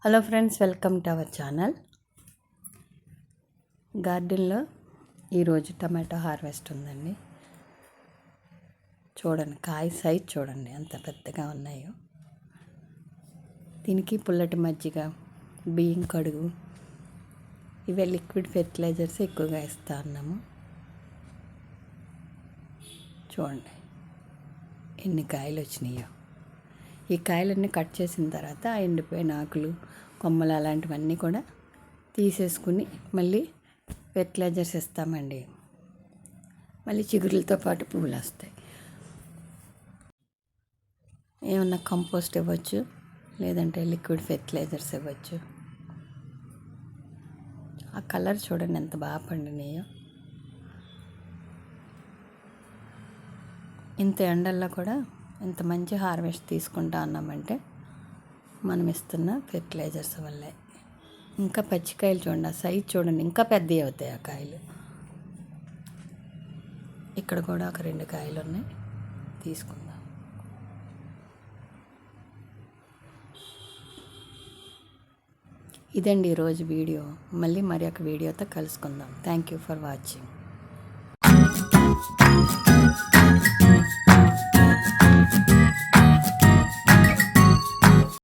Hello friends, welcome to our channel. గార్డెన్లో ఈరోజు tomato harvest ఉందండి. చూడండి, కాయ సైజ్ చూడండి ఎంత పెద్దగా ఉన్నాయో. దీనికి పుల్లటి మజ్జిగ, బియ్యం కడుగు, ఇవే లిక్విడ్ ఫెర్టిలైజర్స్ ఎక్కువగా ఇస్తూ ఉన్నాము. చూడండి ఎన్ని కాయలు వచ్చినాయో. ఈ కాయలన్నీ కట్ చేసిన తర్వాత ఆ ఎండిపోయిన ఆకులు, కొమ్మలు అలాంటివన్నీ కూడా తీసేసుకుని మళ్ళీ ఫెర్టిలైజర్స్ ఇస్తామండి. మళ్ళీ చిగురులతో పాటు పువ్వులు వస్తాయి. ఏమన్నా కంపోస్ట్ ఇవ్వచ్చు, లేదంటే లిక్విడ్ ఫెర్టిలైజర్స్ ఇవ్వచ్చు. ఆ కలర్ చూడండి ఎంత బాగా పండినాయో. ఇంత ఎండల్లో కూడా ఇంత మంచి హార్వెస్ట్ తీసుకుంటా ఉన్నామంటే మనం ఇస్తున్న ఫెర్టిలైజర్స్ వల్లే. ఇంకా పచ్చికాయలు చూడండి, ఆ సైజ్ చూడండి, ఇంకా పెద్దవి అవుతాయి ఆ కాయలు. ఇక్కడ కూడా ఒక 2 కాయలు ఉన్నాయి, తీసుకుందాం. ఇదండి ఈరోజు వీడియో. మళ్ళీ మరి ఒక వీడియోతో కలుసుకుందాం. Thank you for watching.